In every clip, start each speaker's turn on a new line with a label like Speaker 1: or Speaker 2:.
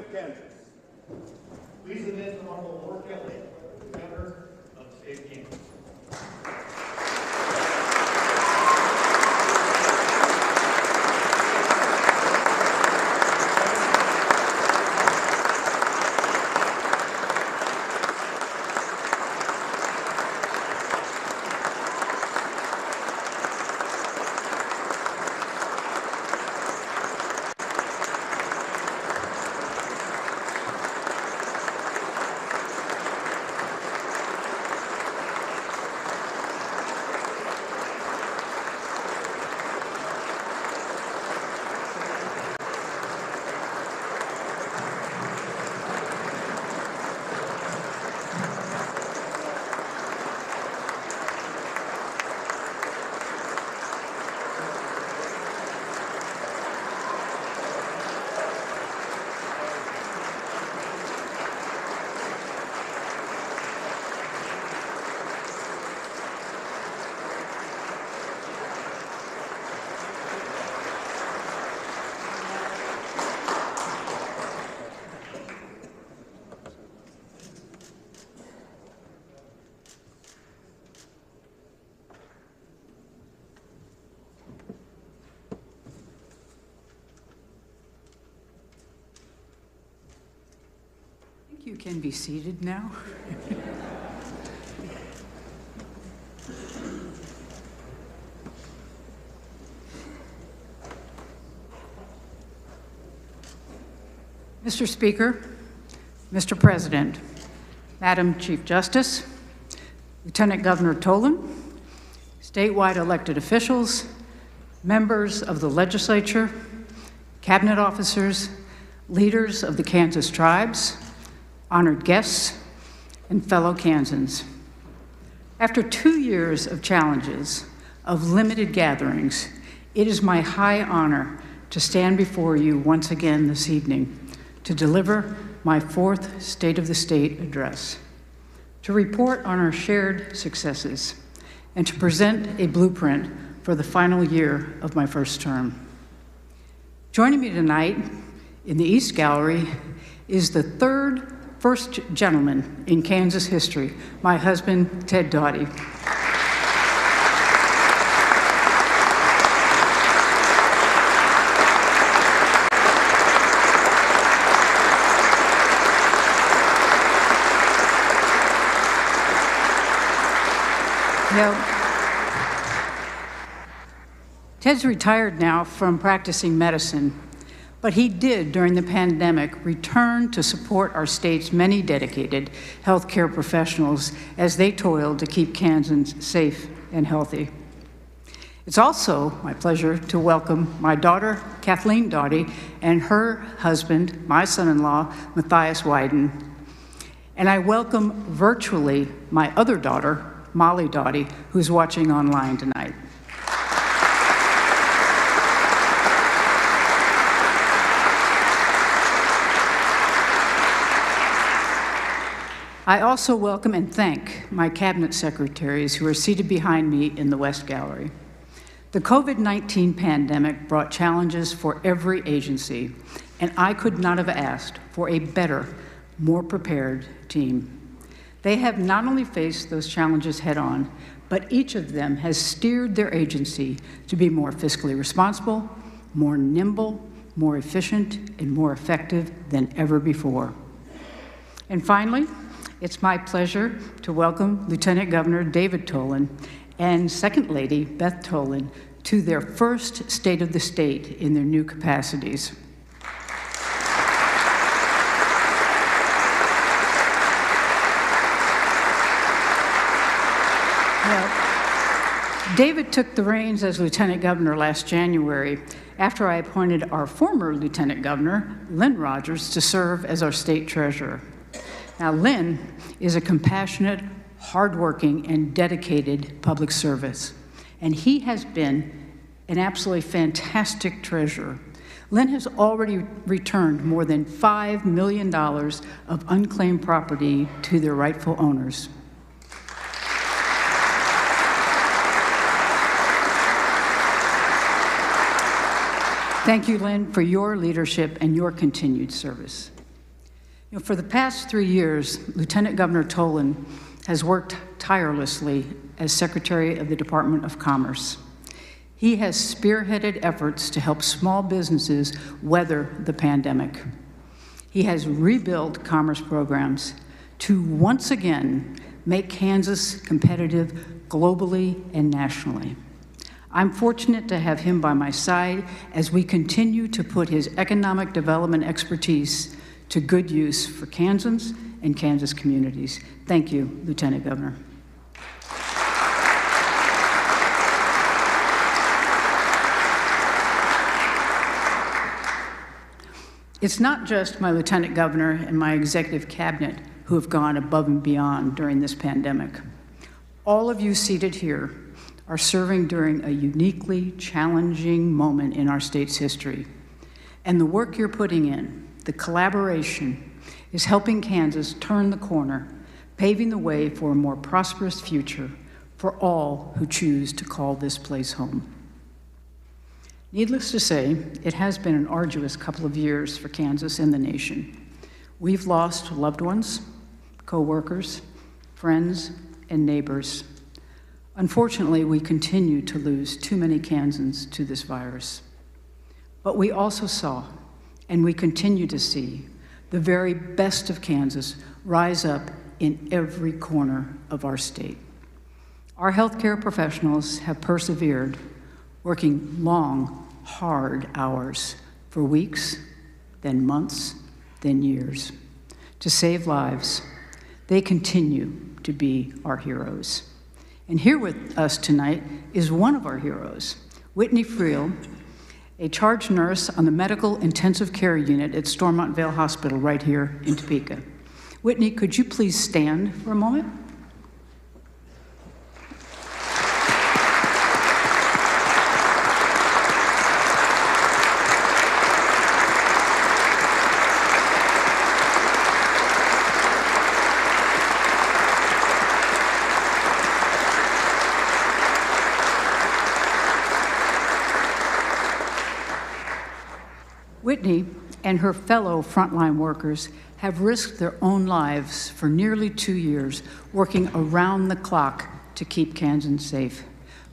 Speaker 1: of Kansas. Please admit the Honorable Lord Kelly, Governor of the State of Kansas.
Speaker 2: You can be seated now. Mr. Speaker, Mr. President, Madam Chief Justice, Lieutenant Governor Tolan, statewide elected officials, members of the legislature, cabinet officers, leaders of the Kansas tribes, honored guests, and fellow Kansans. After 2 years of challenges, of limited gatherings, it is my high honor to stand before you once again this evening to deliver my fourth State of the State address, to report on our shared successes, and to present a blueprint for the final year of my first term. Joining me tonight in the East Gallery is the first gentleman in Kansas history, my husband, Ted Doughty. Ted's retired now from practicing medicine, but he did, during the pandemic, return to support our state's many dedicated healthcare professionals as they toiled to keep Kansans safe and healthy. It's also my pleasure to welcome my daughter, Kathleen Doughty, and her husband, my son-in-law, Matthias Wyden. And I welcome virtually my other daughter, Molly Doughty, who's watching online tonight. I also welcome and thank my cabinet secretaries who are seated behind me in the West Gallery. The COVID-19 pandemic brought challenges for every agency, and I could not have asked for a better, more prepared team. They have not only faced those challenges head-on, but each of them has steered their agency to be more fiscally responsible, more nimble, more efficient, and more effective than ever before. And finally, it's my pleasure to welcome Lieutenant Governor David Tolan and Second Lady Beth Tolan to their first State of the State in their new capacities. David took the reins as Lieutenant Governor last January after I appointed our former Lieutenant Governor, Lynn Rogers, to serve as our state treasurer. Now, Lynn is a compassionate, hardworking, and dedicated public servant, and he has been an absolutely fantastic treasurer. Lynn has already returned more than $5 million of unclaimed property to their rightful owners. Thank you, Lynn, for your leadership and your continued service. For the past 3 years, Lieutenant Governor Tolan has worked tirelessly as Secretary of the Department of Commerce. He has spearheaded efforts to help small businesses weather the pandemic. He has rebuilt commerce programs to once again make Kansas competitive globally and nationally. I'm fortunate to have him by my side as we continue to put his economic development expertise to good use for Kansans and Kansas communities. Thank you, Lieutenant Governor. It's not just my Lieutenant Governor and my executive cabinet who have gone above and beyond during this pandemic. All of you seated here are serving during a uniquely challenging moment in our state's history. And the work you're putting in, the collaboration, is helping Kansas turn the corner, paving the way for a more prosperous future for all who choose to call this place home. Needless to say, it has been an arduous couple of years for Kansas and the nation. We've lost loved ones, co-workers, friends, and neighbors. Unfortunately, we continue to lose too many Kansans to this virus. But we also saw, and we continue to see, the very best of Kansas rise up in every corner of our state. Our healthcare professionals have persevered, working long, hard hours for weeks, then months, then years, to save lives. They continue to be our heroes. And here with us tonight is one of our heroes, Whitney Friel, a charge nurse on the Medical Intensive Care Unit at Stormont Vale Hospital right here in Topeka. Whitney, could you please stand for a moment? Whitney and her fellow frontline workers have risked their own lives for nearly 2 years, working around the clock to keep Kansans safe.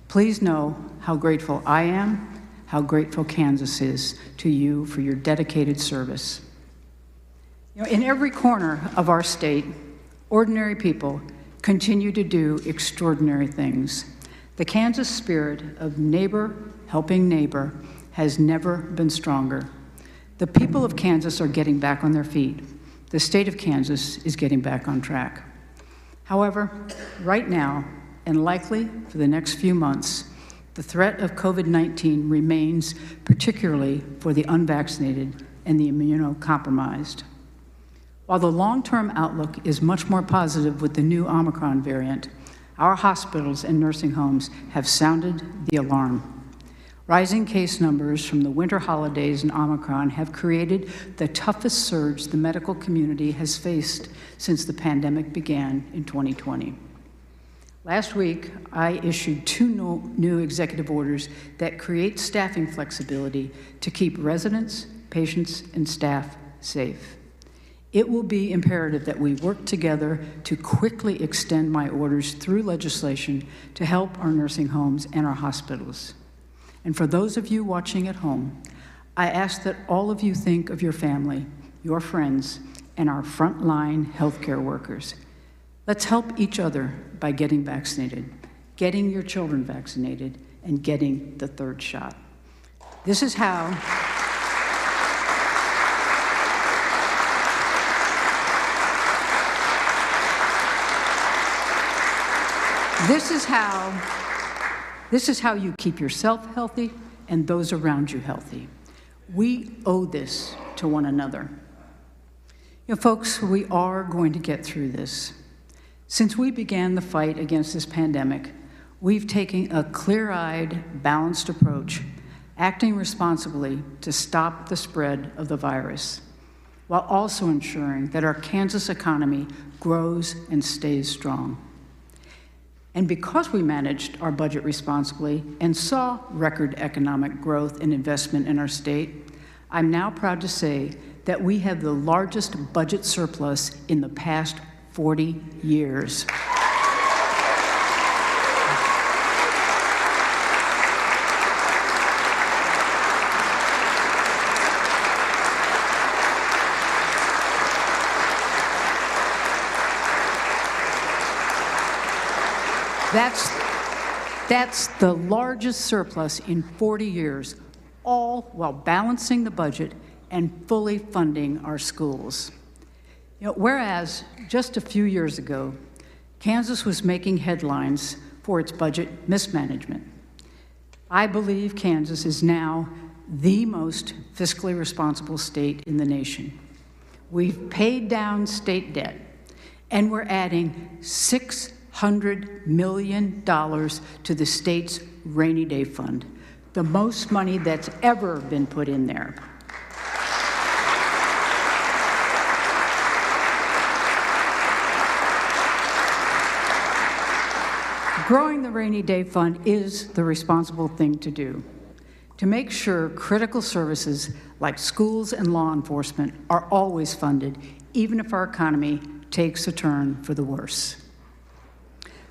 Speaker 2: Please know how grateful I am, how grateful Kansas is to you for your dedicated service. In every corner of our state, ordinary people continue to do extraordinary things. The Kansas spirit of neighbor helping neighbor has never been stronger. The people of Kansas are getting back on their feet. The state of Kansas is getting back on track. However, right now, and likely for the next few months, the threat of COVID-19 remains, particularly for the unvaccinated and the immunocompromised. While the long-term outlook is much more positive with the new Omicron variant, our hospitals and nursing homes have sounded the alarm. Rising case numbers from the winter holidays and Omicron have created the toughest surge the medical community has faced since the pandemic began in 2020. Last week, I issued 2 new executive orders that create staffing flexibility to keep residents, patients, and staff safe. It will be imperative that we work together to quickly extend my orders through legislation to help our nursing homes and our hospitals. And for those of you watching at home, I ask that all of you think of your family, your friends, and our frontline healthcare workers. Let's help each other by getting vaccinated, getting your children vaccinated, and getting the 3rd shot. This is how This is how you keep yourself healthy and those around you healthy. We owe this to one another. Folks, we are going to get through this. Since we began the fight against this pandemic, we've taken a clear-eyed, balanced approach, acting responsibly to stop the spread of the virus, while also ensuring that our Kansas economy grows and stays strong. And because we managed our budget responsibly and saw record economic growth and investment in our state, I'm now proud to say that we have the largest budget surplus in the past 40 years. That's the largest surplus in 40 years, all while balancing the budget and fully funding our schools. Whereas just a few years ago, Kansas was making headlines for its budget mismanagement, I believe Kansas is now the most fiscally responsible state in the nation. We've paid down state debt, and we're adding $600 million to the state's rainy day fund, the most money that's ever been put in there. Growing the rainy day fund is the responsible thing to do, to make sure critical services like schools and law enforcement are always funded, even if our economy takes a turn for the worse.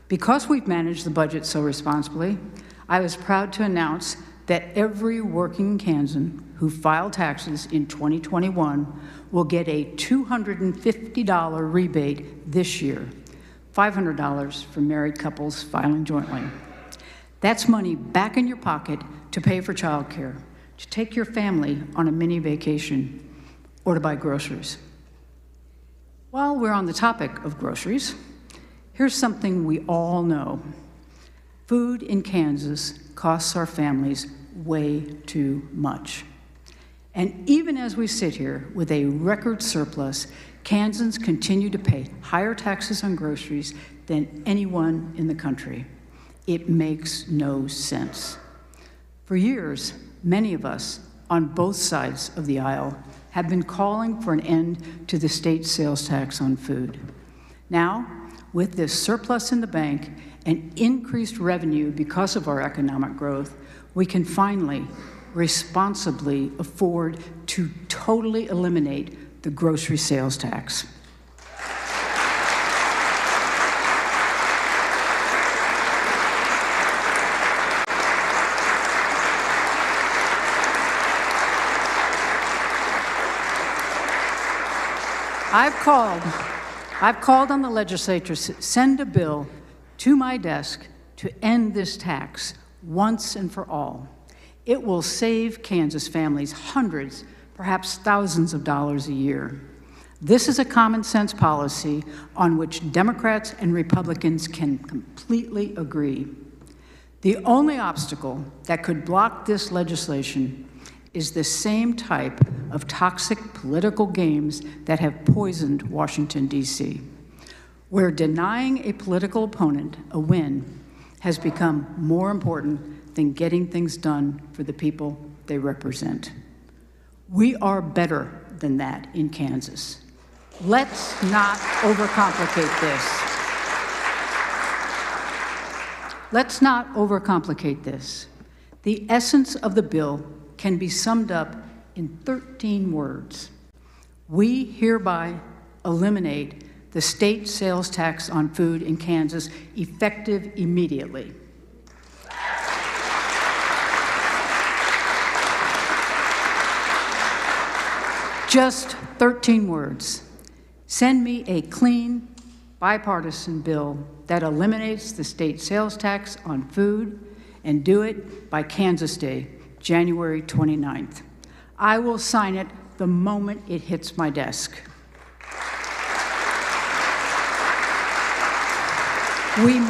Speaker 2: Because we've managed the budget so responsibly, I was proud to announce that every working Kansan who filed taxes in 2021 will get a $250 rebate this year, $500 for married couples filing jointly. That's money back in your pocket to pay for childcare, to take your family on a mini vacation, or to buy groceries. While we're on the topic of groceries, here's something we all know. Food in Kansas costs our families way too much. And even as we sit here with a record surplus, Kansans continue to pay higher taxes on groceries than anyone in the country. It makes no sense. For years, many of us on both sides of the aisle have been calling for an end to the state sales tax on food. Now, with this surplus in the bank and increased revenue because of our economic growth, we can finally, responsibly afford to totally eliminate the grocery sales tax. I've called on the legislature to send a bill to my desk to end this tax once and for all. It will save Kansas families hundreds, perhaps thousands of dollars a year. This is a common sense policy on which Democrats and Republicans can completely agree. The only obstacle that could block this legislation is the same type of toxic political games that have poisoned Washington, D.C., where denying a political opponent a win has become more important than getting things done for the people they represent. We are better than that in Kansas. Let's not overcomplicate this. Let's not overcomplicate this. The essence of the bill can be summed up in 13 words. We hereby eliminate the state sales tax on food in Kansas effective immediately. Just 13 words. Send me a clean, bipartisan bill that eliminates the state sales tax on food, and do it by Kansas Day, January 29th. I will sign it the moment it hits my desk. We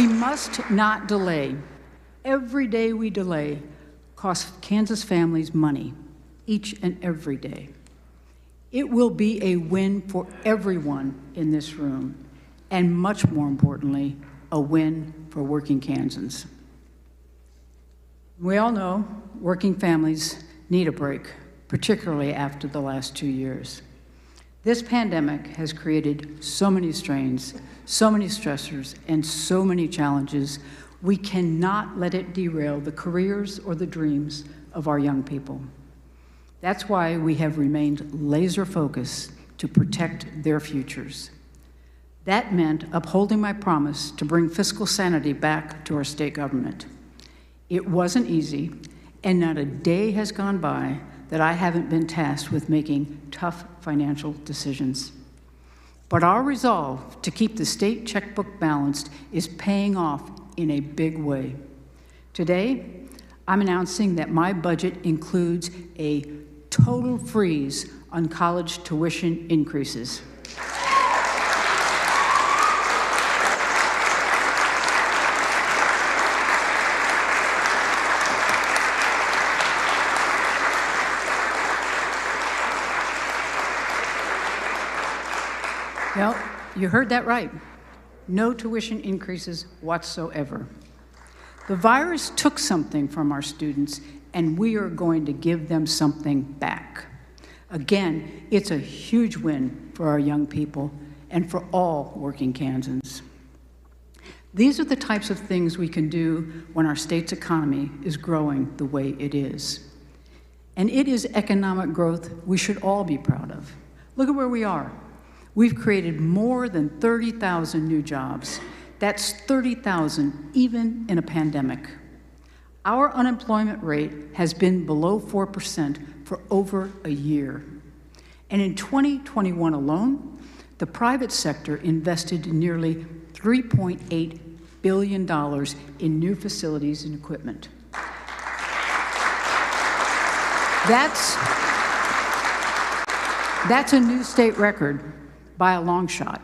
Speaker 2: must not delay. Every day we delay costs Kansas families money, each and every day. It will be a win for everyone in this room, and much more importantly, a win for working Kansans. We all know working families need a break, particularly after the last 2 years. This pandemic has created so many strains, so many stressors, and so many challenges. We cannot let it derail the careers or the dreams of our young people. That's why we have remained laser focused to protect their futures. That meant upholding my promise to bring fiscal sanity back to our state government. It wasn't easy, and not a day has gone by that I haven't been tasked with making tough financial decisions. But our resolve to keep the state checkbook balanced is paying off in a big way. Today, I'm announcing that my budget includes a total freeze on college tuition increases. Well, you heard that right. No tuition increases whatsoever. The virus took something from our students, and we are going to give them something back. Again, it's a huge win for our young people and for all working Kansans. These are the types of things we can do when our state's economy is growing the way it is. And it is economic growth we should all be proud of. Look at where we are. We've created more than 30,000 new jobs. That's 30,000 even in a pandemic. Our unemployment rate has been below 4% for over a year. And in 2021 alone, the private sector invested nearly $3.8 billion in new facilities and equipment. That's a new state record by a long shot.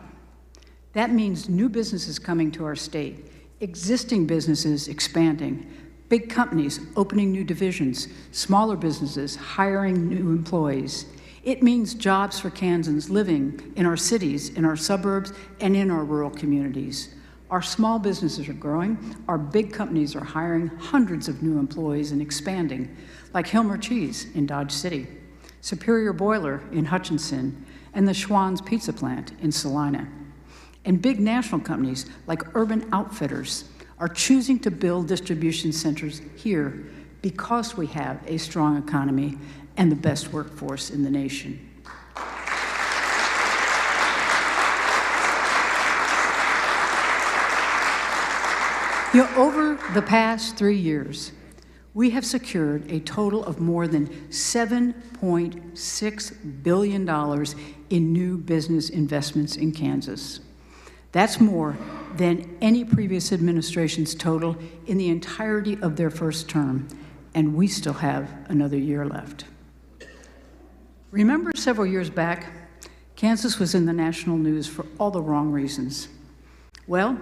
Speaker 2: That means new businesses coming to our state, existing businesses expanding, big companies opening new divisions, smaller businesses hiring new employees. It means jobs for Kansans living in our cities, in our suburbs, and in our rural communities. Our small businesses are growing. Our big companies are hiring hundreds of new employees and expanding, like Hilmer Cheese in Dodge City, Superior Boiler in Hutchinson, and the Schwann's Pizza Plant in Salina. And big national companies like Urban Outfitters are choosing to build distribution centers here because we have a strong economy and the best workforce in the nation. Over the past 3 years, we have secured a total of more than $7.6 billion in new business investments in Kansas. That's more than any previous administration's total in the entirety of their first term, and we still have another year left. Remember several years back, Kansas was in the national news for all the wrong reasons. Well,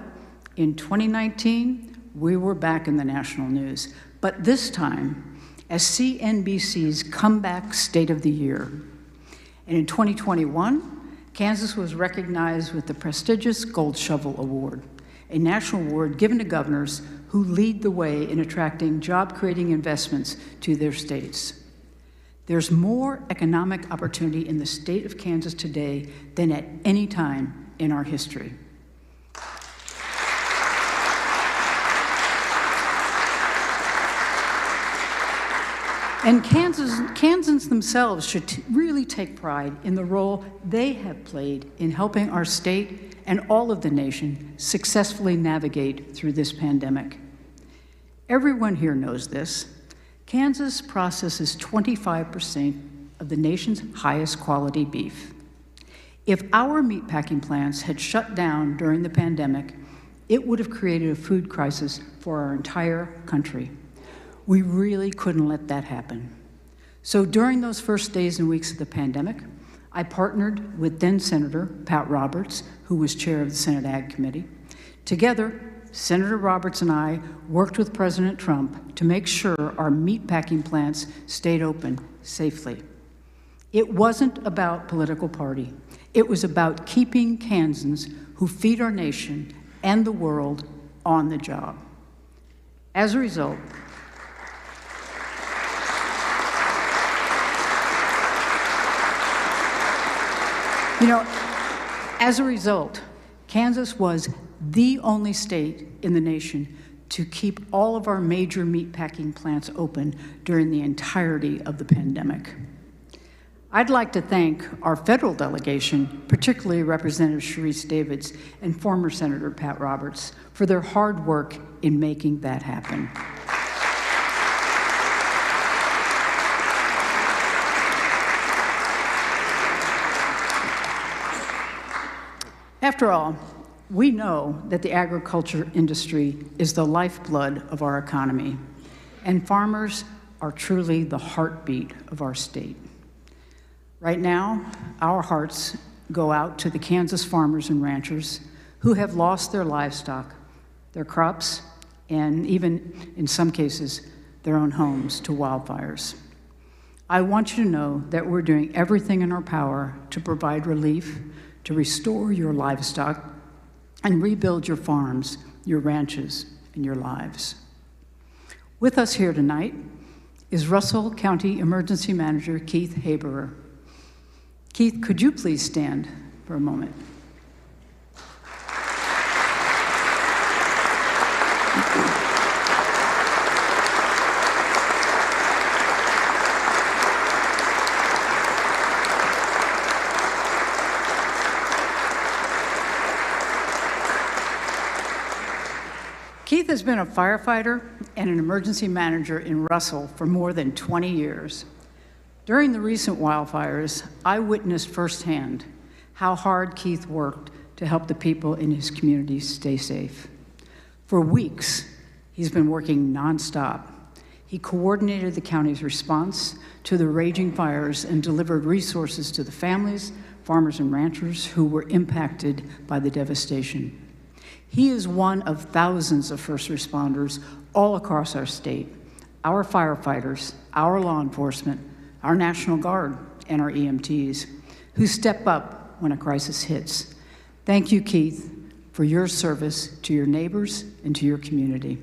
Speaker 2: in 2019, we were back in the national news, but this time as CNBC's comeback state of the year. And in 2021, Kansas was recognized with the prestigious Gold Shovel Award, a national award given to governors who lead the way in attracting job-creating investments to their states. There's more economic opportunity in the state of Kansas today than at any time in our history. And Kansans themselves should really take pride in the role they have played in helping our state and all of the nation successfully navigate through this pandemic. Everyone here knows this. Kansas processes 25% of the nation's highest quality beef. If our meatpacking plants had shut down during the pandemic, it would have created a food crisis for our entire country. We really couldn't let that happen. So during those first days and weeks of the pandemic, I partnered with then Senator Pat Roberts, who was chair of the Senate Ag Committee. Together, Senator Roberts and I worked with President Trump to make sure our meatpacking plants stayed open safely. It wasn't about political party. It was about keeping Kansans who feed our nation and the world on the job. As a result, Kansas was the only state in the nation to keep all of our major meatpacking plants open during the entirety of the pandemic. I'd like to thank our federal delegation, particularly Representative Sharice Davids and former Senator Pat Roberts, for their hard work in making that happen. After all, we know that the agriculture industry is the lifeblood of our economy, and farmers are truly the heartbeat of our state. Right now, our hearts go out to the Kansas farmers and ranchers who have lost their livestock, their crops, and even, in some cases, their own homes to wildfires. I want you to know that we're doing everything in our power to provide relief, to restore your livestock, and rebuild your farms, your ranches, and your lives. With us here tonight is Russell County Emergency Manager Keith Haberer. Keith, could you please stand for a moment? Keith has been a firefighter and an emergency manager in Russell for more than 20 years. During the recent wildfires, I witnessed firsthand how hard Keith worked to help the people in his community stay safe. For weeks, he's been working nonstop. He coordinated the county's response to the raging fires and delivered resources to the families, farmers, and ranchers who were impacted by the devastation. He is one of thousands of first responders all across our state, our firefighters, our law enforcement, our National Guard, and our EMTs, who step up when a crisis hits. Thank you, Keith, for your service to your neighbors and to your community.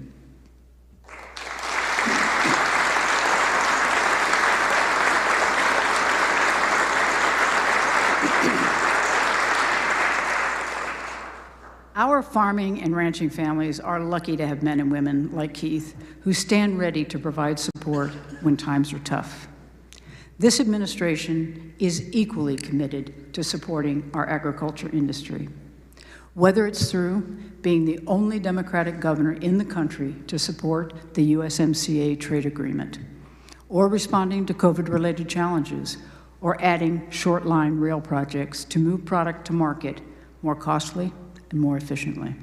Speaker 2: Our farming and ranching families are lucky to have men and women like Keith who stand ready to provide support when times are tough. This administration is equally committed to supporting our agriculture industry, whether it's through being the only Democratic governor in the country to support the USMCA trade agreement, or responding to COVID-related challenges, or adding short-line rail projects to move product to market more costly and more efficiently.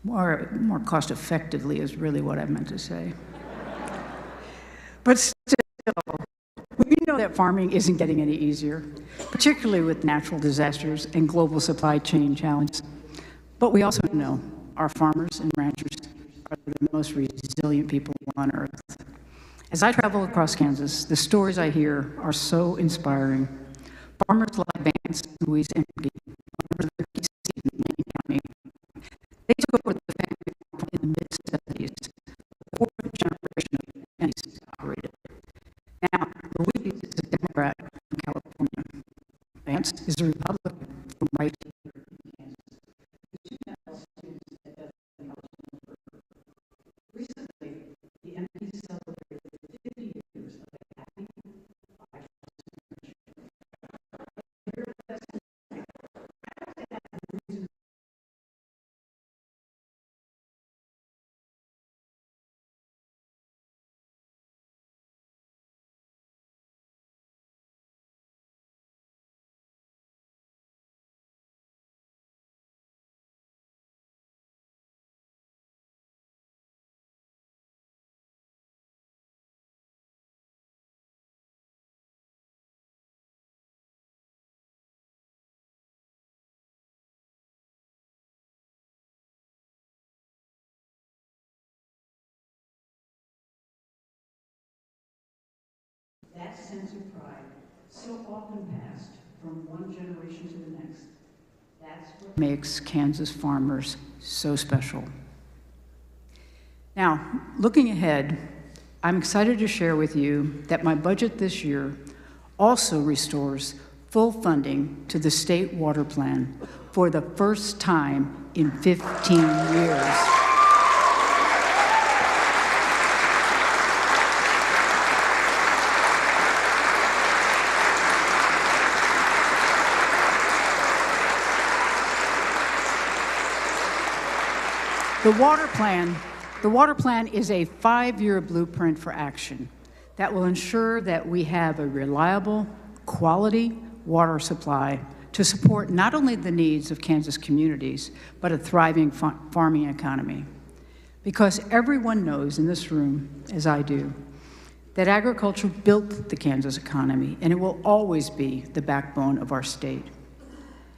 Speaker 2: More cost-effectively is really what I meant to say. But still, we know that farming isn't getting any easier, particularly with natural disasters and global supply chain challenges. But we also know our farmers and ranchers are the most resilient people on earth. As I travel across Kansas, the stories I hear are so inspiring. Farmers like Vance, Louise, and they took over the family farm in the mid-70s. The fourth generation of families operated. Now, Louise is a Democrat from California. Vance is a Republican from right here in Kansas. The two now students at Bethany College. Recently, the MPs celebrated 50 years of a happy, that sense of pride, so often passed from one generation to the next, that's what makes Kansas farmers so special. Now, looking ahead, I'm excited to share with you that my budget this year also restores full funding to the state water plan for the first time in 15 years. The water plan is a 5-year blueprint for action that will ensure that we have a reliable, quality water supply to support not only the needs of Kansas communities, but a thriving farming economy. Because everyone knows in this room, as I do, that agriculture built the Kansas economy, and it will always be the backbone of our state.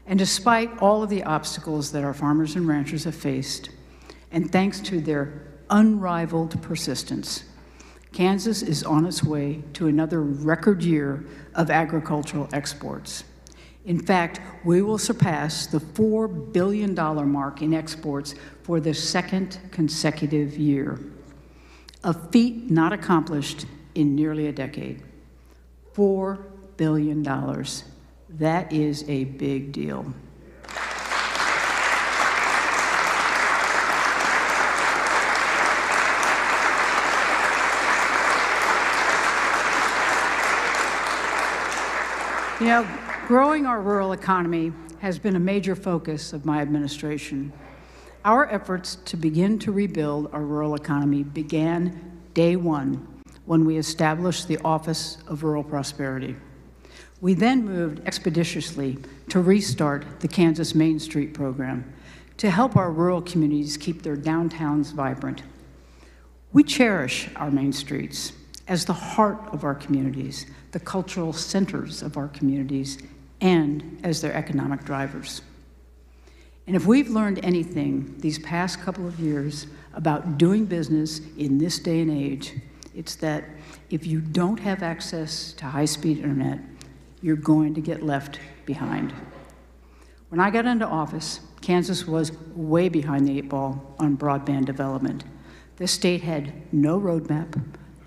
Speaker 2: And despite all of the obstacles that our farmers and ranchers have faced, and thanks to their unrivaled persistence, Kansas is on its way to another record year of agricultural exports. In fact, we will surpass the $4 billion mark in exports for the second consecutive year, a feat not accomplished in nearly a decade. $4 billion. That is a big deal. You know, growing our rural economy has been a major focus of my administration. Our efforts to begin to rebuild our rural economy began day one when we established the Office of Rural Prosperity. We then moved expeditiously to restart the Kansas Main Street program to help our rural communities keep their downtowns vibrant. We cherish our main streets as the heart of our communities, the cultural centers of our communities, and as their economic drivers. And if we've learned anything these past couple of years about doing business in this day and age, it's that if you don't have access to high-speed internet, you're going to get left behind. When I got into office, Kansas was way behind the 8 ball on broadband development. The state had no roadmap,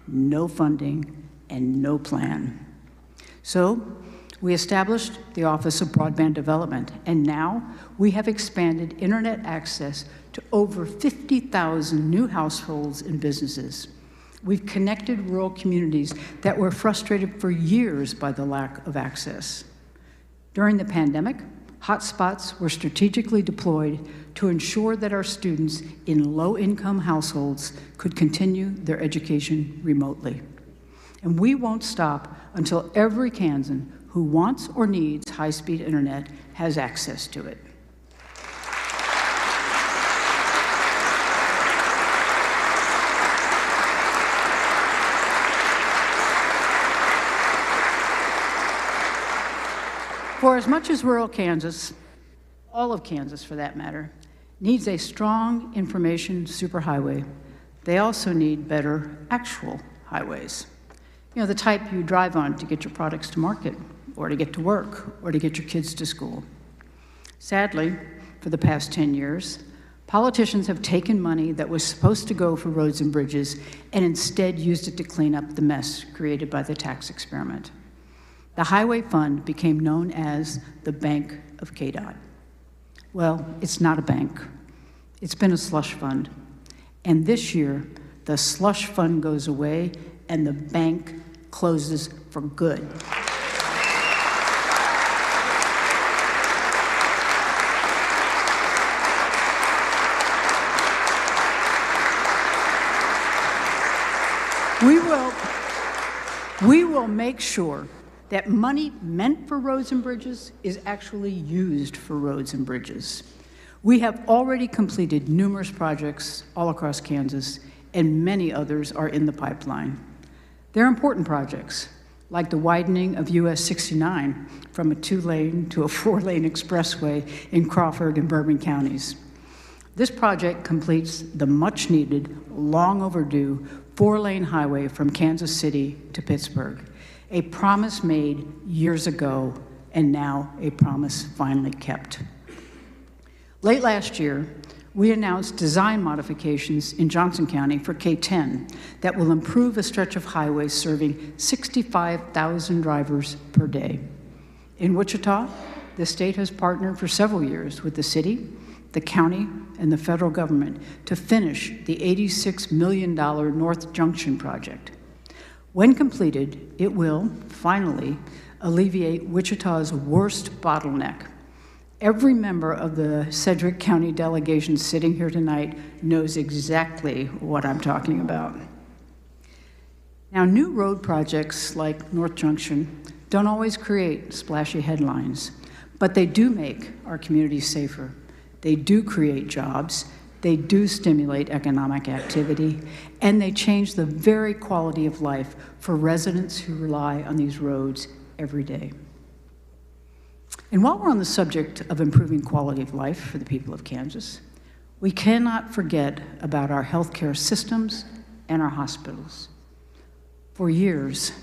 Speaker 2: no funding, and no plan. So we established the Office of Broadband Development, and now we have expanded internet access to over 50,000 new households and businesses. We've connected rural communities that were frustrated for years by the lack of access. During the pandemic, hotspots were strategically deployed to ensure that our students in low-income households could continue their education remotely. And we won't stop until every Kansan who wants or needs high-speed internet has access to it. For as much as rural Kansas, all of Kansas for that matter, needs a strong information superhighway, they also need better actual highways. You know, the type you drive on to get your products to market, or to get to work, or to get your kids to school. Sadly, for the past 10 years, politicians have taken money that was supposed to go for roads and bridges and instead used it to clean up the mess created by the tax experiment. The Highway Fund became known as the Bank of KDOT. Well, it's not a bank. It's been a slush fund. And this year, the slush fund goes away and the bank closes for good. We will make sure that money meant for roads and bridges is actually used for roads and bridges. We have already completed numerous projects all across Kansas, and many others are in the pipeline. They're important projects, like the widening of US 69 from a 2-lane to a 4-lane expressway in Crawford and Bourbon counties. This project completes the much-needed, long-overdue 4-lane highway from Kansas City to Pittsburgh, a promise made years ago, and now a promise finally kept. Late last year, we announced design modifications in Johnson County for K-10 that will improve a stretch of highway serving 65,000 drivers per day. In Wichita, the state has partnered for several years with the city, the county, and the federal government to finish the $86 million North Junction project. When completed, it will, finally, alleviate Wichita's worst bottleneck, Every member of the Sedgwick County delegation sitting here tonight knows exactly what I'm talking about. Now, new road projects like North Junction don't always create splashy headlines, but they do make our communities safer. They do create jobs, they do stimulate economic activity, and they change the very quality of life for residents who rely on these roads every day. And while we're on the subject of improving quality of life for the people of Kansas, we cannot forget about our healthcare systems and our hospitals. For years,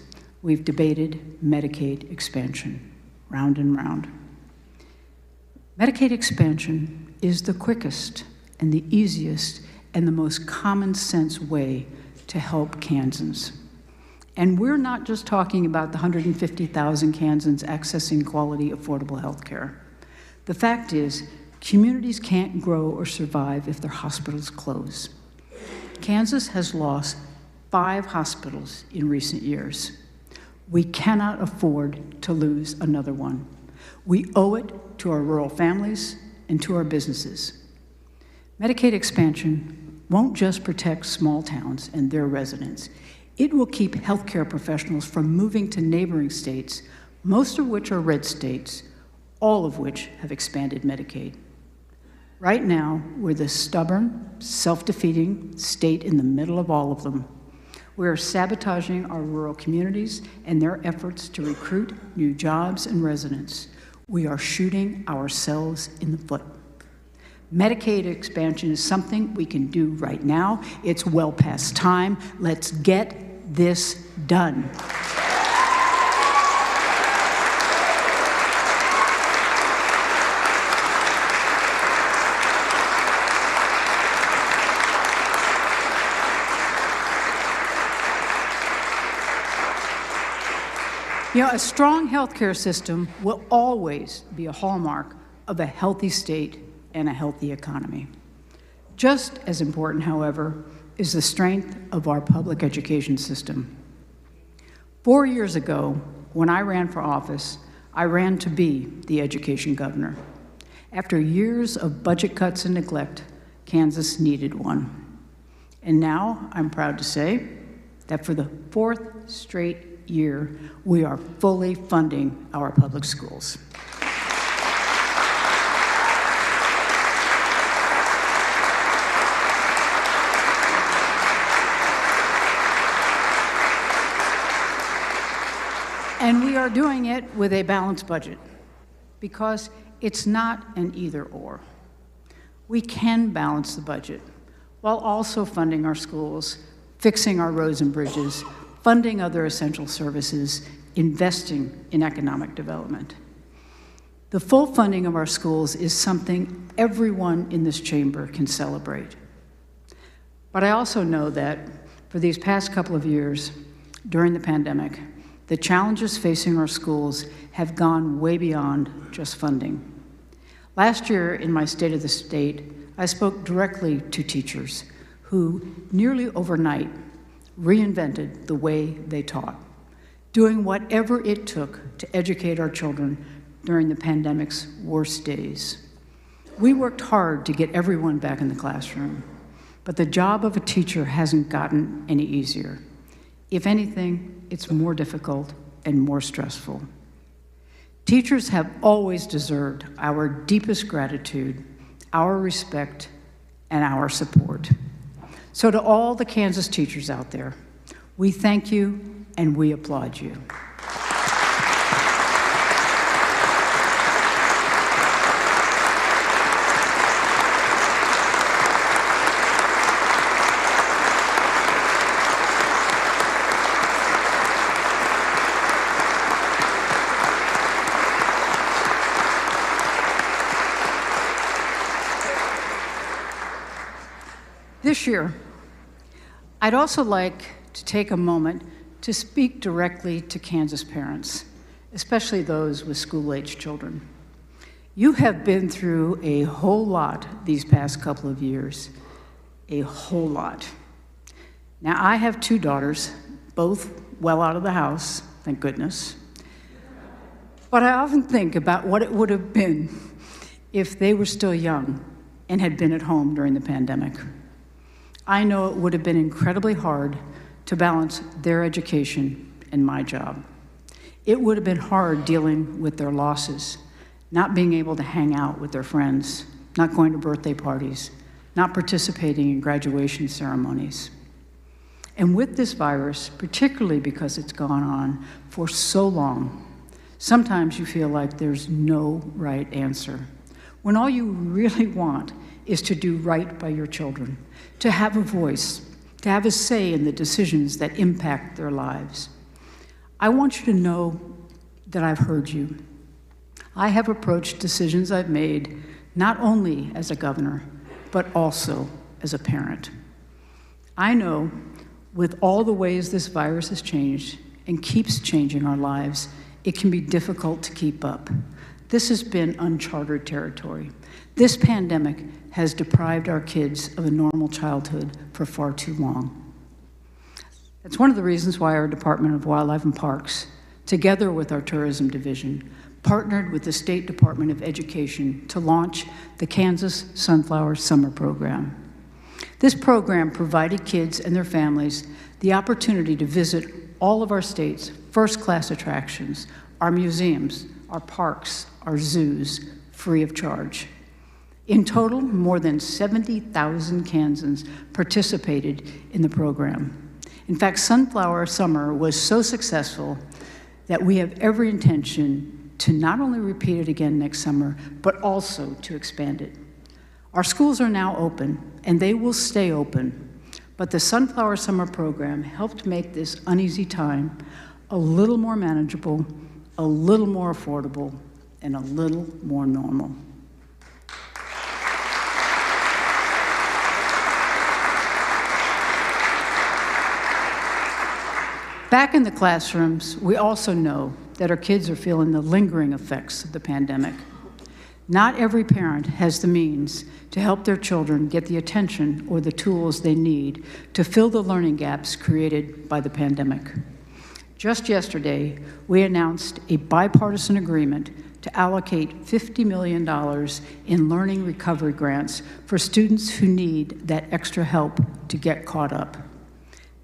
Speaker 2: we've debated Medicaid expansion, round and round. Medicaid expansion is the quickest and the easiest and the most common sense way to help Kansans. And we're not just talking about the 150,000 Kansans accessing quality, affordable health care. The fact is, communities can't grow or survive if their hospitals close. Kansas has lost 5 hospitals in recent years. We cannot afford to lose another one. We owe it to our rural families and to our businesses. Medicaid expansion won't just protect small towns and their residents. It will keep healthcare professionals from moving to neighboring states, most of which are red states, all of which have expanded Medicaid. Right now, we're the stubborn, self-defeating state in the middle of all of them. We are sabotaging our rural communities and their efforts to recruit new jobs and residents. We are shooting ourselves in the foot. Medicaid expansion is something we can do right now. It's well past time. Let's get this done. You know, a strong healthcare system will always be a hallmark of a healthy state and a healthy economy. Just as important, however, is the strength of our public education system. 4 years ago, when I ran for office, I ran to be the education governor. After years of budget cuts and neglect, Kansas needed one. And now I'm proud to say that for the 4th straight year, we are fully funding our public schools. And we are doing it with a balanced budget because it's not an either-or. We can balance the budget while also funding our schools, fixing our roads and bridges, funding other essential services, investing in economic development. The full funding of our schools is something everyone in this chamber can celebrate. But I also know that for these past couple of years, during the pandemic, the challenges facing our schools have gone way beyond just funding. Last year, in my State of the State, I spoke directly to teachers who, nearly overnight, reinvented the way they taught, doing whatever it took to educate our children during the pandemic's worst days. We worked hard to get everyone back in the classroom, but the job of a teacher hasn't gotten any easier. If anything, it's more difficult and more stressful. Teachers have always deserved our deepest gratitude, our respect, and our support. So to all the Kansas teachers out there, we thank you and we applaud you. This year, I'd also like to take a moment to speak directly to Kansas parents, especially those with school-age children. You have been through a whole lot these past couple of years, a whole lot. Now, I have 2 daughters, both well out of the house, thank goodness. But I often think about what it would have been if they were still young and had been at home during the pandemic. I know it would have been incredibly hard to balance their education and my job. It would have been hard dealing with their losses, not being able to hang out with their friends, not going to birthday parties, not participating in graduation ceremonies. And with this virus, particularly because it's gone on for so long, sometimes you feel like there's no right answer, when all you really want is to do right by your children, to have a voice, to have a say in the decisions that impact their lives. I want you to know that I've heard you. I have approached decisions I've made not only as a governor, but also as a parent. I know with all the ways this virus has changed and keeps changing our lives, it can be difficult to keep up. This has been uncharted territory. This pandemic has deprived our kids of a normal childhood for far too long. That's one of the reasons why our Department of Wildlife and Parks, together with our tourism division, partnered with the State Department of Education to launch the Kansas Sunflower Summer Program. This program provided kids and their families the opportunity to visit all of our state's first-class attractions, our museums, our parks, our zoos, free of charge. In total, more than 70,000 Kansans participated in the program. In fact, Sunflower Summer was so successful that we have every intention to not only repeat it again next summer, but also to expand it. Our schools are now open, and they will stay open, but the Sunflower Summer Program helped make this uneasy time a little more manageable, a little more affordable, and a little more normal. Back in the classrooms, we also know that our kids are feeling the lingering effects of the pandemic. Not every parent has the means to help their children get the attention or the tools they need to fill the learning gaps created by the pandemic. Just yesterday, we announced a bipartisan agreement to allocate $50 million in learning recovery grants for students who need that extra help to get caught up.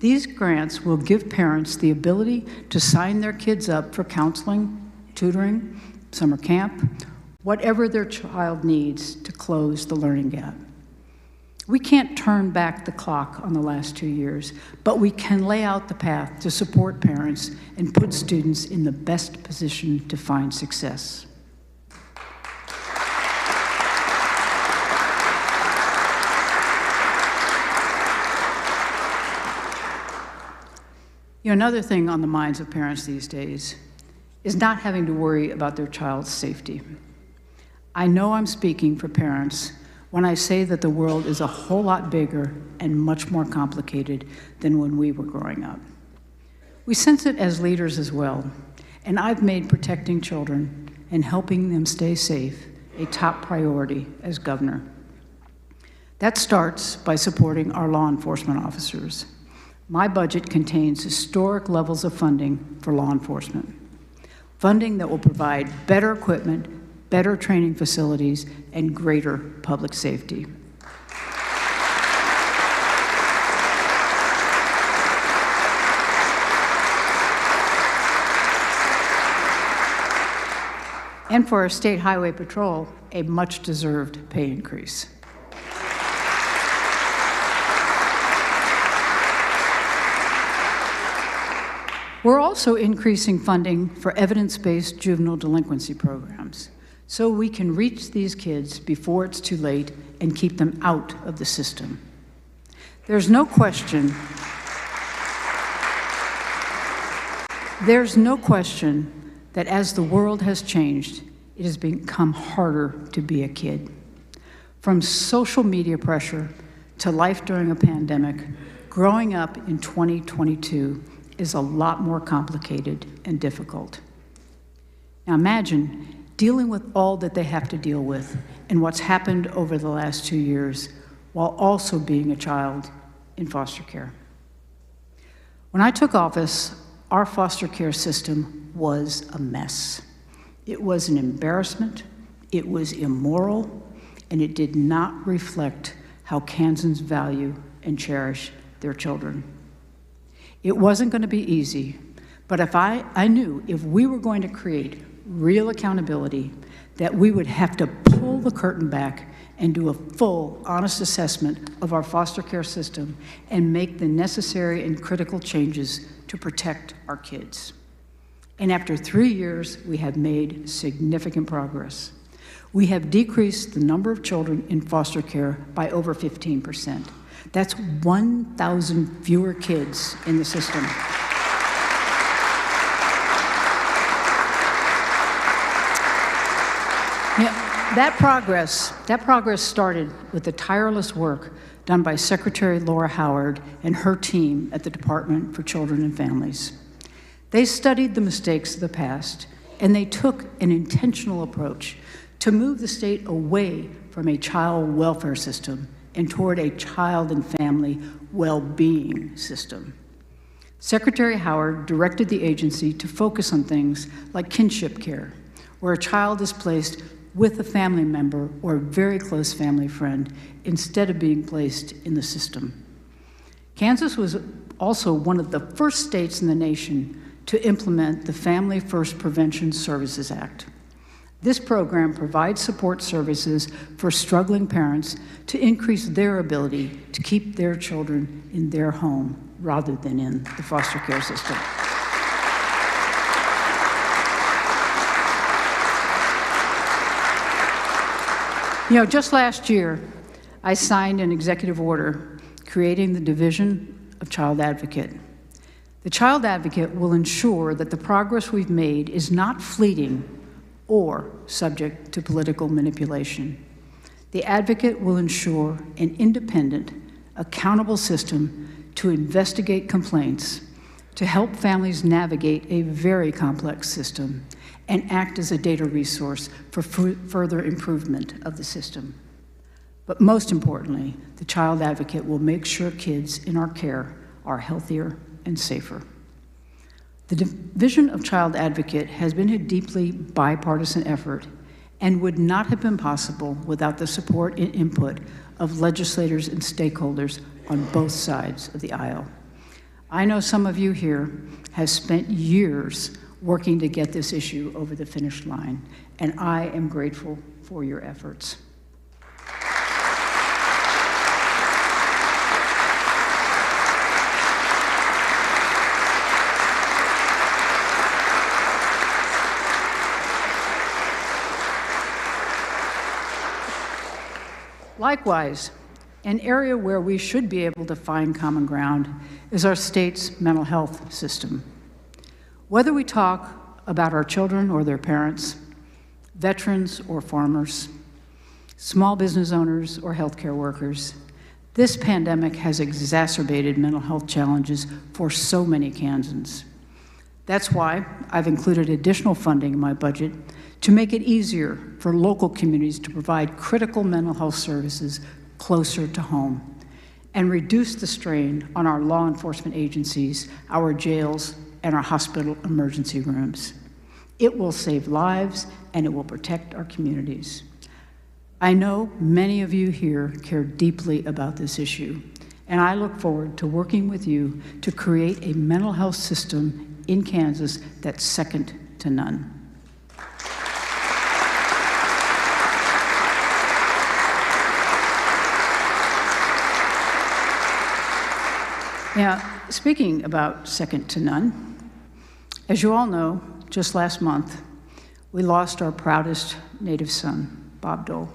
Speaker 2: These grants will give parents the ability to sign their kids up for counseling, tutoring, summer camp, whatever their child needs to close the learning gap. We can't turn back the clock on the last 2 years, but we can lay out the path to support parents and put students in the best position to find success. You know, another thing on the minds of parents these days is not having to worry about their child's safety. I know I'm speaking for parents when I say that the world is a whole lot bigger and much more complicated than when we were growing up. We sense it as leaders as well, and I've made protecting children and helping them stay safe a top priority as governor. That starts by supporting our law enforcement officers. My budget contains historic levels of funding for law enforcement. Funding that will provide better equipment, better training facilities, and greater public safety. And for our State Highway Patrol, a much-deserved pay increase. We're also increasing funding for evidence-based juvenile delinquency programs so we can reach these kids before it's too late and keep them out of the system. There's no question that as the world has changed, it has become harder to be a kid. From social media pressure to life during a pandemic, growing up in 2022 is a lot more complicated and difficult. Now imagine dealing with all that they have to deal with and what's happened over the last 2 years while also being a child in foster care. When I took office, our foster care system was a mess. It was an embarrassment, It was immoral, and it did not reflect how Kansans value and cherish their children. It wasn't going to be easy, but I knew if we were going to create real accountability, that we would have to pull the curtain back and do a full, honest assessment of our foster care system and make the necessary and critical changes to protect our kids. And after 3 years, we have made significant progress. We have decreased the number of children in foster care by over 15%. That's 1,000 fewer kids in the system. That progress started with the tireless work done by Secretary Laura Howard and her team at the Department for Children and Families. They studied the mistakes of the past, and they took an intentional approach to move the state away from a child welfare system and toward a child and family well-being system. Secretary Howard directed the agency to focus on things like kinship care, where a child is placed with a family member or a very close family friend instead of being placed in the system. Kansas was also one of the first states in the nation to implement the Family First Prevention Services Act. This program provides support services for struggling parents to increase their ability to keep their children in their home rather than in the foster care system. You know, just last year, I signed an executive order creating the Division of Child Advocate. The Child Advocate will ensure that the progress we've made is not fleeting or subject to political manipulation. The Advocate will ensure an independent, accountable system to investigate complaints, to help families navigate a very complex system, and act as a data resource for further improvement of the system. But most importantly, the Child Advocate will make sure kids in our care are healthier and safer. The Division of Child Advocate has been a deeply bipartisan effort and would not have been possible without the support and input of legislators and stakeholders on both sides of the aisle. I know some of you here have spent years working to get this issue over the finish line, and I am grateful for your efforts. Likewise, an area where we should be able to find common ground is our state's mental health system. Whether we talk about our children or their parents, veterans or farmers, small business owners or healthcare workers, this pandemic has exacerbated mental health challenges for so many Kansans. That's why I've included additional funding in my budget to make it easier for local communities to provide critical mental health services closer to home and reduce the strain on our law enforcement agencies, our jails, and our hospital emergency rooms. It will save lives and it will protect our communities. I know many of you here care deeply about this issue, and I look forward to working with you to create a mental health system in Kansas that's second to none. Now, speaking about second to none, as you all know, just last month, we lost our proudest Native son, Bob Dole.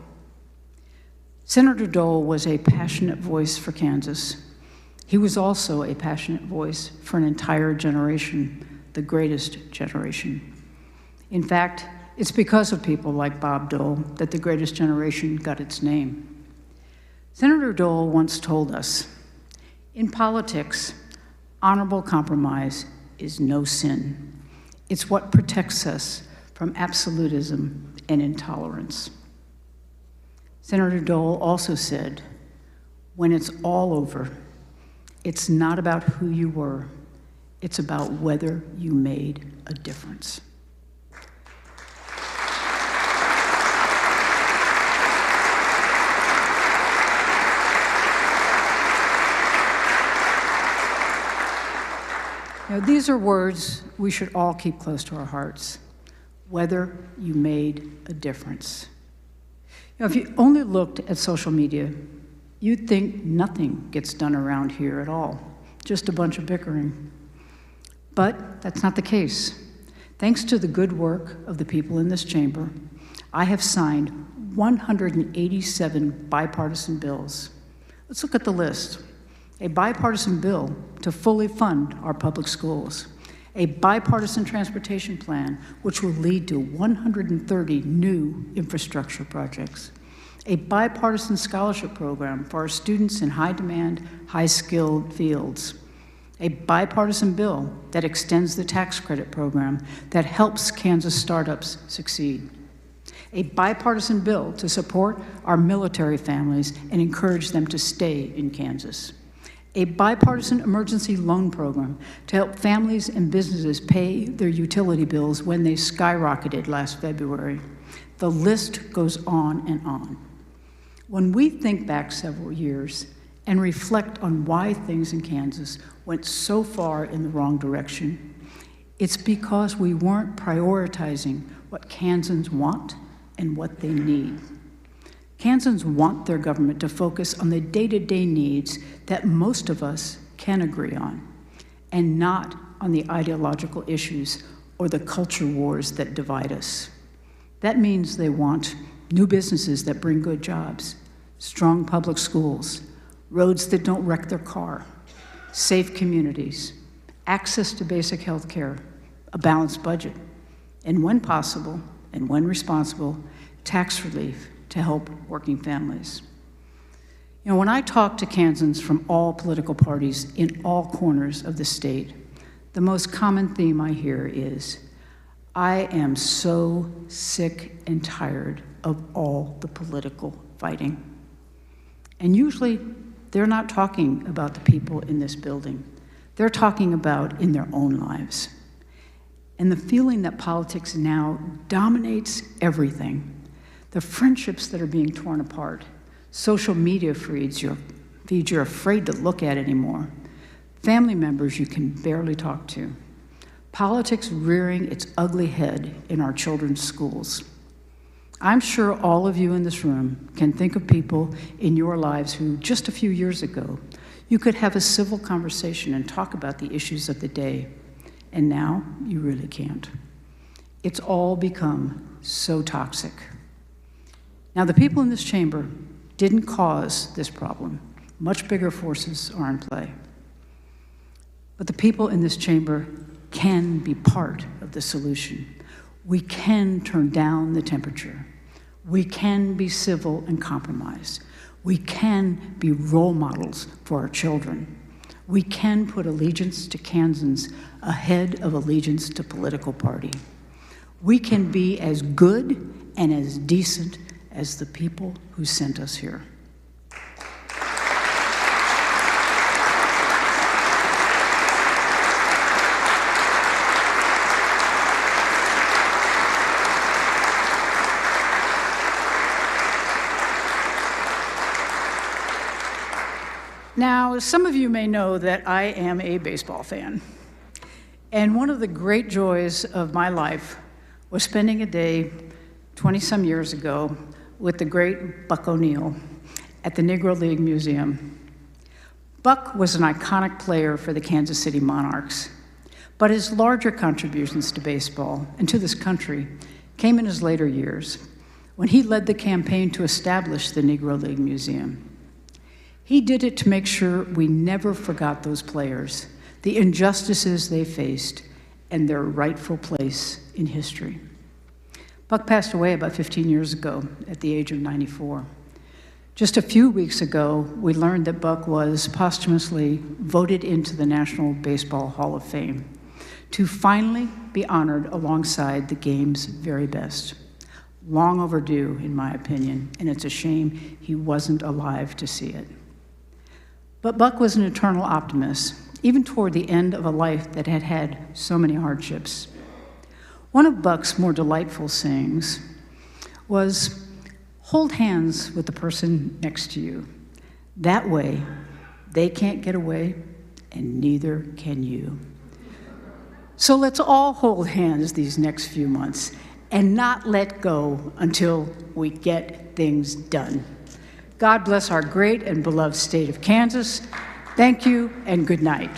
Speaker 2: Senator Dole was a passionate voice for Kansas. He was also a passionate voice for an entire generation, the greatest generation. In fact, it's because of people like Bob Dole that the greatest generation got its name. Senator Dole once told us, "In politics, honorable compromise is no sin. It's what protects us from absolutism and intolerance." Senator Dole also said, "When it's all over, it's not about who you were, it's about whether you made a difference." These are words we should all keep close to our hearts. Whether you made a difference. If you only looked at social media, you'd think nothing gets done around here at all, just a bunch of bickering. But that's not the case. Thanks to the good work of the people in this chamber, I have signed 187 bipartisan bills. Let's look at the list. A bipartisan bill to fully fund our public schools. A bipartisan transportation plan, which will lead to 130 new infrastructure projects. A bipartisan scholarship program for our students in high-demand, high-skilled fields. A bipartisan bill that extends the tax credit program that helps Kansas startups succeed. A bipartisan bill to support our military families and encourage them to stay in Kansas. A bipartisan emergency loan program to help families and businesses pay their utility bills when they skyrocketed last February. The list goes on and on. When we think back several years and reflect on why things in Kansas went so far in the wrong direction, it's because we weren't prioritizing what Kansans want and what they need. Kansans want their government to focus on the day-to-day needs that most of us can agree on, and not on the ideological issues or the culture wars that divide us. That means they want new businesses that bring good jobs, strong public schools, roads that don't wreck their car, safe communities, access to basic health care, a balanced budget, and when possible, and when responsible, tax relief to help working families. When I talk to Kansans from all political parties in all corners of the state, the most common theme I hear is, I am so sick and tired of all the political fighting. And usually, they're not talking about the people in this building. They're talking about in their own lives. And the feeling that politics now dominates everything, the friendships that are being torn apart, social media feeds you're afraid to look at anymore, family members you can barely talk to, politics rearing its ugly head in our children's schools. I'm sure all of you in this room can think of people in your lives who, just a few years ago, you could have a civil conversation and talk about the issues of the day, and now you really can't. It's all become so toxic. Now, the people in this chamber didn't cause this problem. Much bigger forces are in play. But the people in this chamber can be part of the solution. We can turn down the temperature. We can be civil and compromise. We can be role models for our children. We can put allegiance to Kansans ahead of allegiance to political party. We can be as good and as decent as the people who sent us here. Now, some of you may know that I am a baseball fan. And one of the great joys of my life was spending a day 20-some years ago with the great Buck O'Neill at the Negro League Museum. Buck was an iconic player for the Kansas City Monarchs, but his larger contributions to baseball and to this country came in his later years, when he led the campaign to establish the Negro League Museum. He did it to make sure we never forgot those players, the injustices they faced, and their rightful place in history. Buck passed away about 15 years ago at the age of 94. Just a few weeks ago, we learned that Buck was posthumously voted into the National Baseball Hall of Fame to finally be honored alongside the game's very best. Long overdue, in my opinion, and it's a shame he wasn't alive to see it. But Buck was an eternal optimist, even toward the end of a life that had had so many hardships. One of Buck's more delightful sayings was, hold hands with the person next to you. That way, they can't get away, and neither can you. So let's all hold hands these next few months and not let go until we get things done. God bless our great and beloved state of Kansas. Thank you and good night.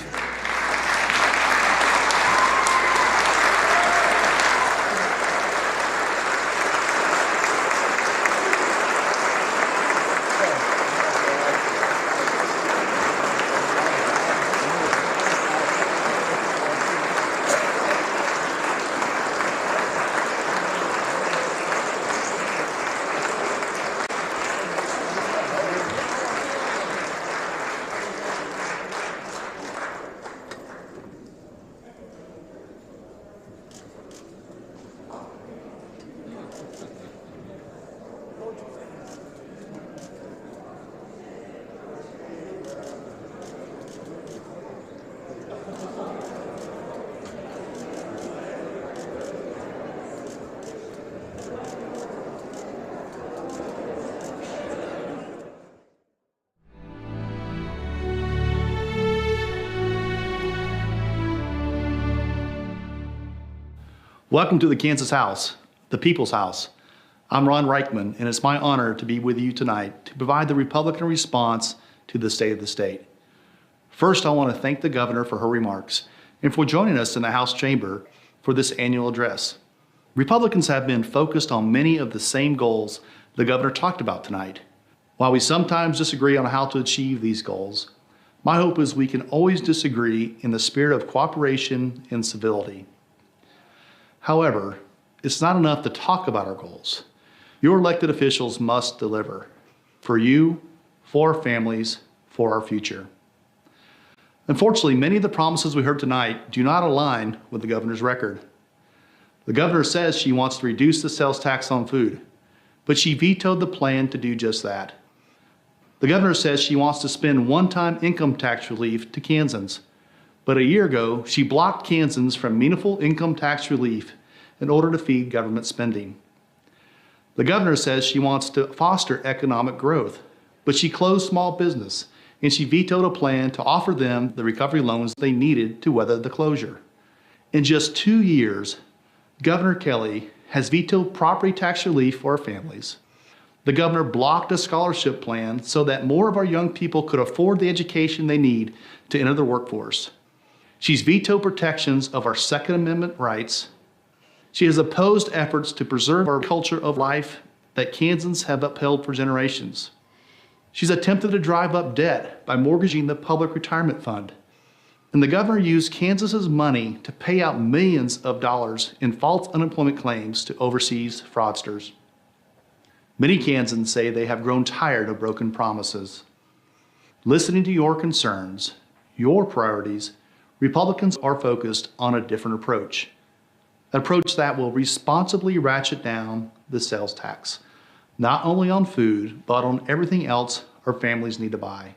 Speaker 1: Welcome to the Kansas House, the People's House. I'm Ron Reichman, and it's my honor to be with you tonight to provide the Republican response to the state of the state. First, I want to thank the governor for her remarks and for joining us in the House chamber for this annual address. Republicans have been focused on many of the same goals the governor talked about tonight. While we sometimes disagree on how to achieve these goals, my hope is we can always disagree in the spirit of cooperation and civility. However, it's not enough to talk about our goals. Your elected officials must deliver for you, for our families, for our future. Unfortunately, many of the promises we heard tonight do not align with the governor's record. The governor says she wants to reduce the sales tax on food, but she vetoed the plan to do just that. The governor says she wants to spend one-time income tax relief to Kansans, but a year ago, she blocked Kansans from meaningful income tax relief in order to feed government spending. The governor says she wants to foster economic growth, but she closed small business and she vetoed a plan to offer them the recovery loans they needed to weather the closure. In just 2 years, Governor Kelly has vetoed property tax relief for our families. The governor blocked a scholarship plan so that more of our young people could afford the education they need to enter the workforce. She's vetoed protections of our Second Amendment rights. She has opposed efforts to preserve our culture of life that Kansans have upheld for generations. She's attempted to drive up debt by mortgaging the public retirement fund. And the governor used Kansas's money to pay out millions of dollars in false unemployment claims to overseas fraudsters. Many Kansans say they have grown tired of broken promises. Listening to your concerns, your priorities, Republicans are focused on a different approach. An approach that will responsibly ratchet down the sales tax, not only on food, but on everything else our families need to buy.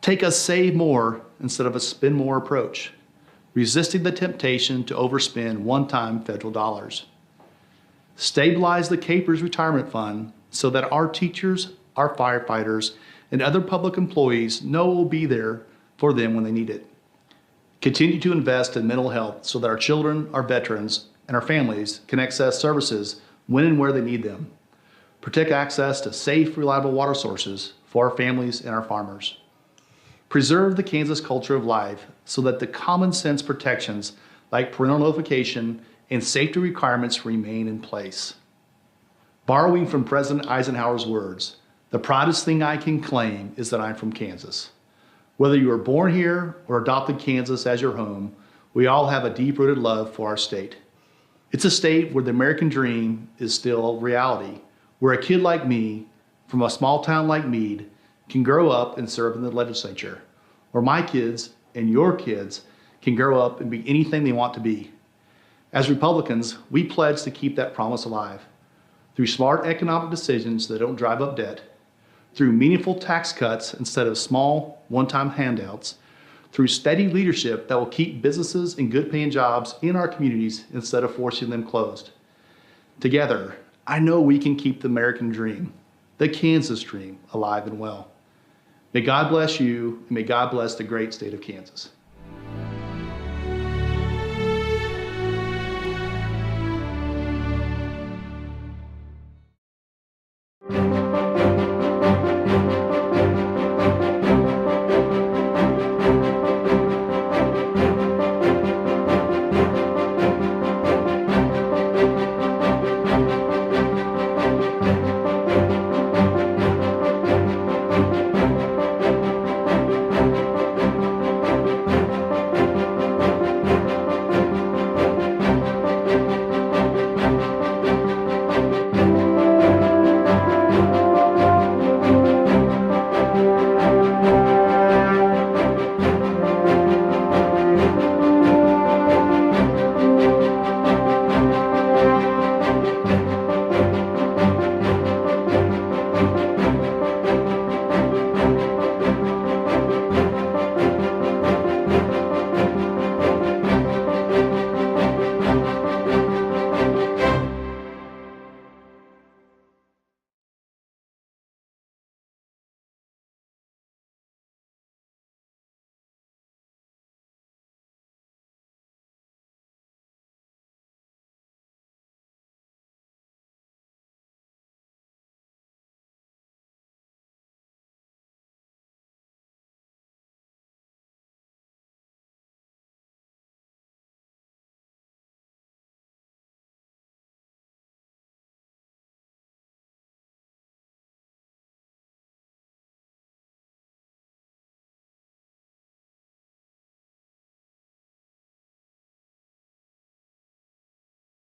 Speaker 1: Take a save more instead of a spend more approach, resisting the temptation to overspend one-time federal dollars. Stabilize the CAPERS retirement fund so that our teachers, our firefighters, and other public employees know we'll be there for them when they need it. Continue to invest in mental health so that our children, our veterans, and our families can access services when and where they need them. Protect access to safe, reliable water sources for our families and our farmers. Preserve the Kansas culture of life so that the common sense protections like parental notification and safety requirements remain in place. Borrowing from President Eisenhower's words, the proudest thing I can claim is that I'm from Kansas. Whether you were born here or adopted Kansas as your home, we all have a deep-rooted love for our state. It's a state where the American dream is still reality, where a kid like me from a small town like Meade can grow up and serve in the legislature, where my kids and your kids can grow up and be anything they want to be. As Republicans, we pledge to keep that promise alive through smart economic decisions that don't drive up debt, through meaningful tax cuts instead of small, one-time handouts, through steady leadership that will keep businesses and good-paying jobs in our communities instead of forcing them closed. Together, I know we can keep the American dream, the Kansas dream, alive and well. May God bless you, and may God bless the great state of Kansas.